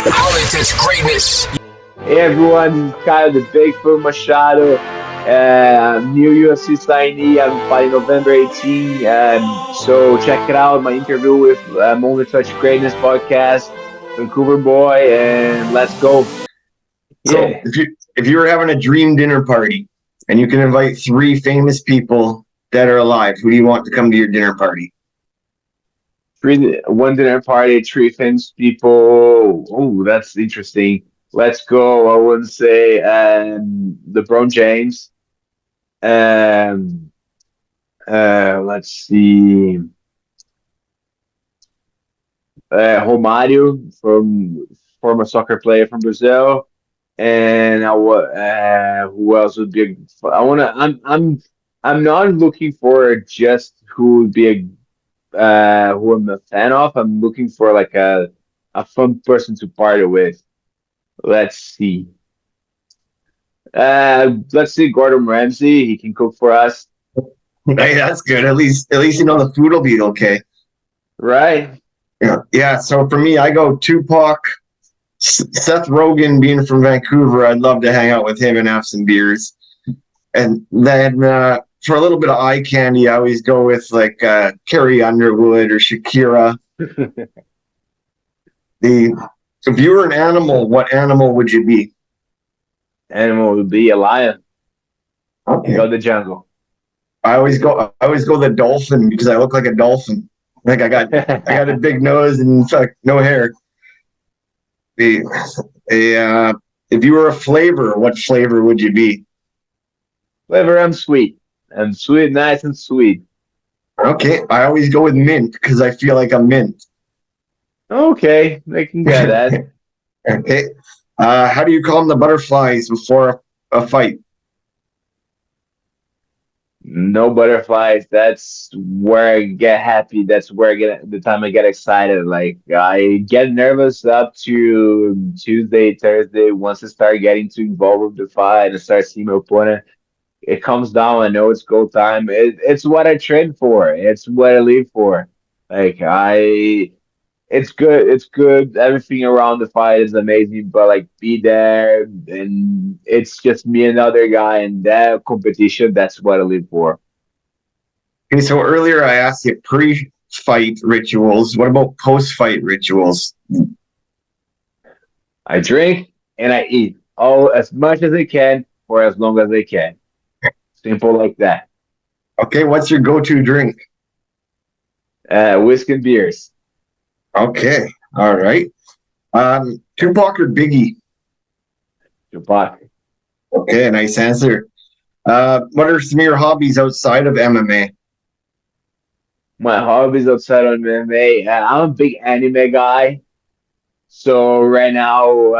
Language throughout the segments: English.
Talented greatness. Hey everyone, this is Kyle the Bigfoot Machado. New UFC signee. I'm fighting November 18. So check it out. My interview with Moment Touch Greatness podcast, Vancouver boy, and let's go. So Yeah, if you were having a dream dinner party and you can invite 3 famous people dead or alive, who do you want to come to your dinner party? one dinner party, 3 famous people. Oh, that's interesting. Let's go. I would say LeBron James. Um, let's see. Romário, from former soccer player from Brazil, and who else would be? I wanna. I'm not looking for just who would be who I'm a fan of. I'm looking for like a fun person to party with. Let's see. Let's see Gordon Ramsay. He can cook for us, Hey, that's good. At least you know the food will be okay. right? Yeah. So for me, I go Tupac, Seth Rogen. Being from Vancouver, I'd love to hang out with him and have some beers. And then for a little bit of eye candy, I always go with like Carrie Underwood or Shakira. If you were an animal, what animal would you be? Animal would be a lion. Okay. Go to the jungle. I always go the dolphin because I look like a dolphin. Like I got a big nose and no hair. If you were a flavor, what flavor would you be? Flavor, I'm sweet. I'm sweet, nice and sweet. Okay, I always go with mint because I feel like I'm mint. Okay, I can get that. Okay. How do you calm the butterflies before a fight? No butterflies. That's where I get happy. That's where I get the time I get excited. Like I get nervous up to Tuesday, Thursday. Once I start getting too involved with the fight and start seeing my opponent, it comes down. I know it's go time. It's what I train for. It's what I live for. Like it's good. It's good. Everything around the fight is amazing, but like be there, and it's just me and another guy, and that competition. That's what I live for. Okay, so earlier I asked you pre-fight rituals. What about post-fight rituals? I drink and I eat all as much as I can for as long as I can. Simple like that. Okay, what's your go-to drink? Whiskey and beers. Okay, all right. Tupac or Biggie? Tupac. Okay, nice answer. What are some of your hobbies outside of MMA? My hobbies outside of MMA. I'm a big anime guy. So right now,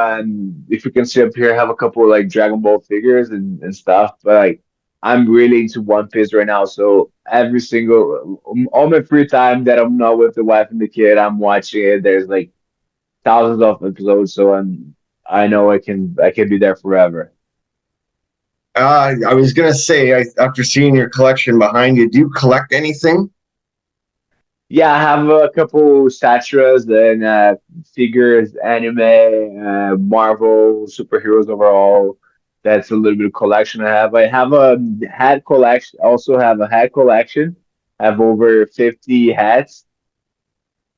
if you can see up here, I have a couple of like Dragon Ball figures and stuff. But like, I'm really into One Piece right now. So all my free time that I'm not with the wife and the kid, I'm watching it. There's like thousands of episodes, so I know I can be there forever. I was gonna say, after seeing your collection behind you, do you collect anything? Yeah, I have a couple statues and figures, anime, Marvel, superheroes overall. That's a little bit of collection I have. I have a hat collection. Also have a hat collection. I have over 50 hats.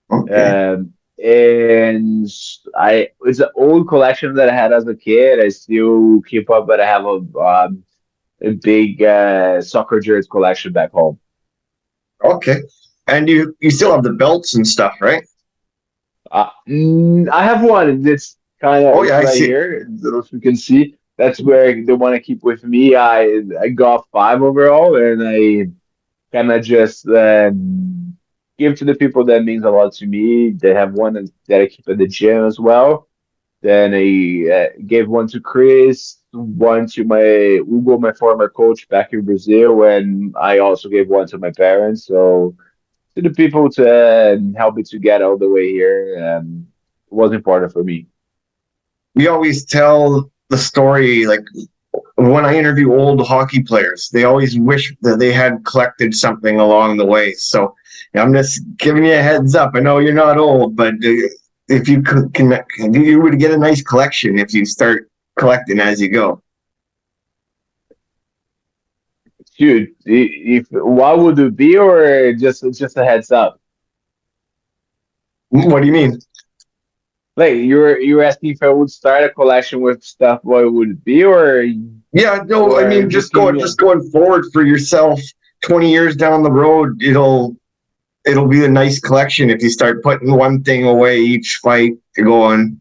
Okay. And it's an old collection that I had as a kid. I still keep up, but I have a big soccer jersey collection back home. Okay. And you still have the belts and stuff, right? I have one. It's kind Oh of yeah, I right see. here. I don't know if you can see. That's where the one I keep with me. I got 5 overall, and I kind of just give to the people that means a lot to me. They have one that I keep at the gym as well. Then I gave one to Chris, one to my Hugo, my former coach back in Brazil, and I also gave one to my parents. So to the people to help me to get all the way here, it was important for me. We always tell the story, like when I interview old hockey players, they always wish that they had collected something along the way. So I'm just giving you a heads up. I know you're not old, but if you you would get a nice collection if you start collecting as you go. Dude, if what would it be, or just a heads up? What do you mean? Like you were asking if I would start a collection with stuff, what would it be, Yeah, no, I or mean just give me a. just going forward for yourself. 20 years down the road, it'll be a nice collection if you start putting one thing away each fight to go on.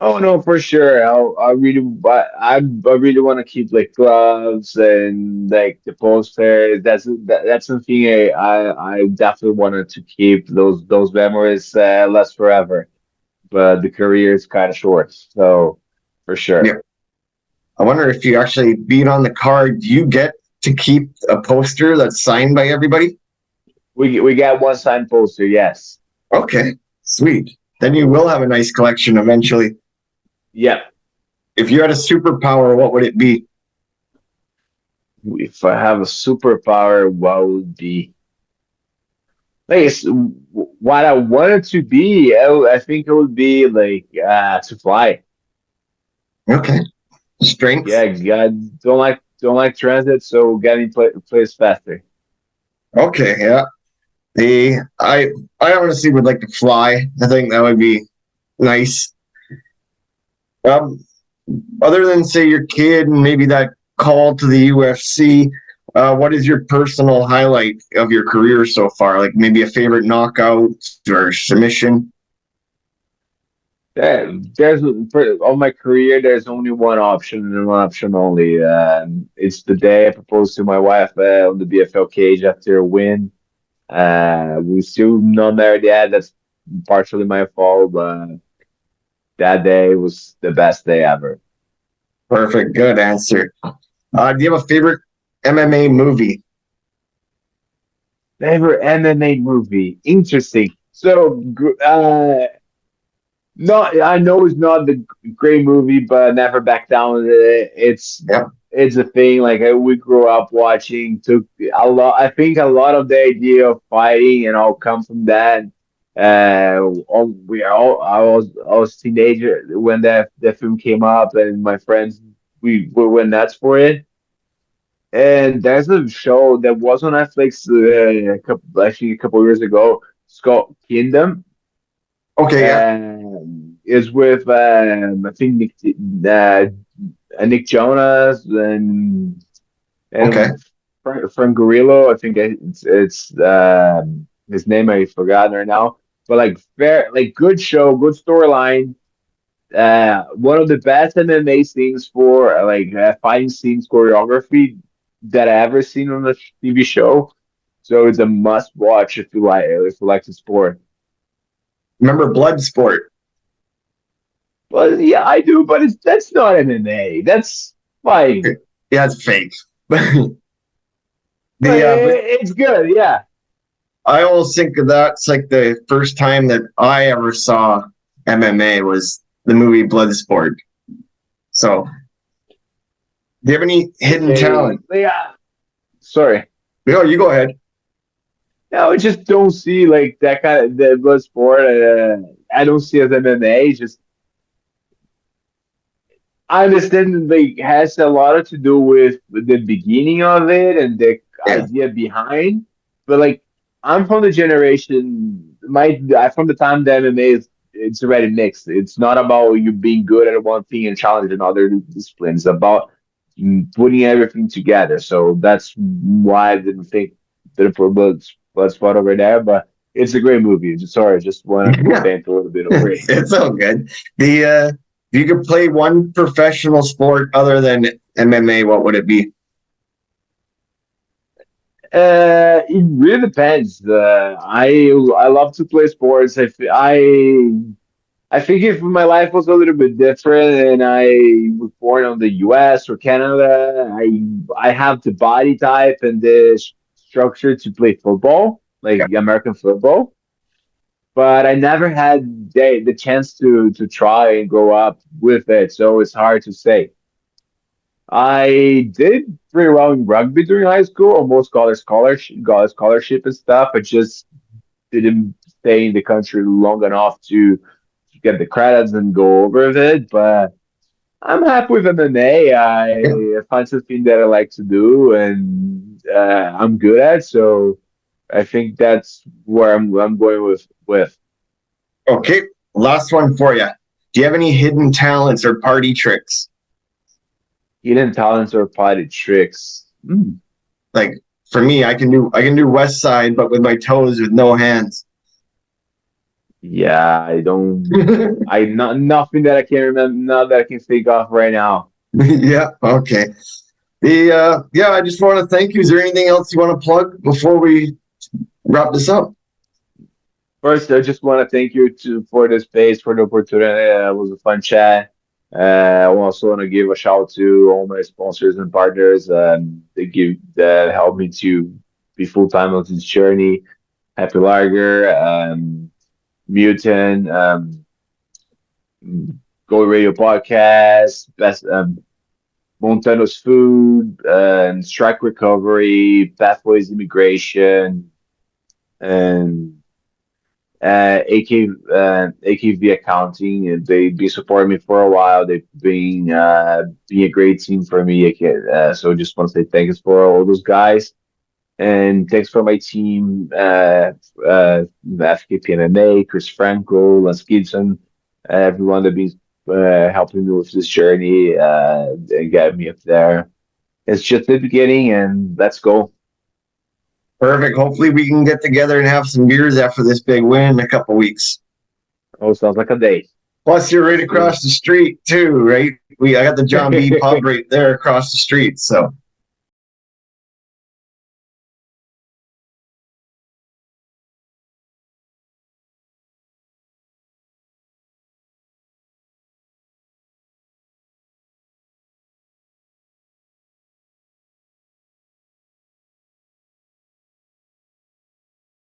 Oh no, for sure. I really, but I really want to keep like gloves and like the posters. That's something I definitely wanted to keep. Those memories last forever, but the career is kind of short, so for sure. Yeah. I wonder if you actually beat on the card, do you get to keep a poster that's signed by everybody? We got one signed poster, yes. Okay, sweet. Then you will have a nice collection eventually. Yep. If you had a superpower, what would it be? If I have a superpower, what would be? Like what I wanted to be. I think it would be like to fly. Okay, strength. Yeah, God, don't like transit, so getting place faster. Okay, yeah. The I honestly would like to fly. I think that would be nice. Um, other than say your kid and maybe that call to the UFC, what is your personal highlight of your career so far? Like maybe a favorite knockout or submission? There's for all my career. There's only one option and one option only. It's the day I proposed to my wife on the BFL cage after a win. We still not married yet. That's partially my fault, but that day was the best day ever. Perfect, good answer. Do you have a favorite MMA movie? Favorite MMA movie? Interesting. So, no, I know it's not the great movie, but Never Back Down. Yeah, It's a thing. Like we grew up watching. Took a lot. I think a lot of the idea of fighting and all come from that. I was teenager when that film came up, and my friends we went nuts for it. And there's a show that was on Netflix actually a couple years ago. It's called Kingdom. okay, yeah, Is with I think Nick Jonas okay. and Frank Grillo. I think it's his name I forgot right now. But like fair, like good show, good storyline. One of the best MMA scenes for fighting scenes choreography that I ever seen on a TV show. So it's a must watch if you like the sport. Remember Bloodsport? Well, yeah, I do, but that's not MMA. That's fighting. Yeah, it's fake. the But but it's good, yeah. I always think of that's like the first time that I ever saw MMA was the movie Bloodsport. So, do you have any hidden talent? Yeah. Sorry. No, you go ahead. No, I just don't see like that kind of the blood sport. I don't see as MMA. Just I understand that like has a lot to do with the beginning of it and the Yeah, idea behind. But like I'm from the generation, I from the time the MMA is it's already mixed. It's not about you being good at one thing and challenging other disciplines. It's about putting everything together. So that's why I didn't think that put blood spot over there. But it's a great movie. Sorry, just wanted to yeah, vent a little bit over it. it's all good. The if you could play one professional sport other than MMA, what would it be? It really depends. I love to play sports. I think if my life was a little bit different and I was born in the US or Canada, I have the body type and the structure to play football, like Yeah, American football. But I never had the chance to try and grow up with it, so it's hard to say. I did pretty well in rugby during high school, almost got a scholarship and stuff. I just didn't stay in the country long enough to get the credits and go over it, but I'm happy with MMA. I find something that I like to do and I'm good at. So I think that's where I'm going with Okay, last one for you. Do you have any hidden talents or party tricks? hidden talents or potty tricks. Like for me, I can do West Side, but with my toes with no hands. Yeah, I don't. I not nothing that I can remember. Not that I can think of right now. Yeah, okay. Yeah, I just want to thank you. Is there anything else you want to plug before we wrap this up? First, I just want to thank you for the space, for the opportunity. It was a fun chat. I also want to give a shout out to all my sponsors and partners. That helped me to be full time on this journey. Happy Lager, Mutant, Go Radio Podcast, Best Montanos Food, and Strike Recovery, Pathways Immigration, and AKV Accounting. And they've been supporting me for a while. They've been being a great team for me. So just want to say thanks for all those guys. And thanks for my team, FKP MMA, Chris Franco, Lance Gibson, everyone that been helping me with this journey and getting me up there. It's just the beginning, and let's go. Perfect. Hopefully we can get together and have some beers after this big win in a couple weeks. Oh, sounds like a day. Plus, you're right across the street too, right? I got the John B. pub right there across the street. So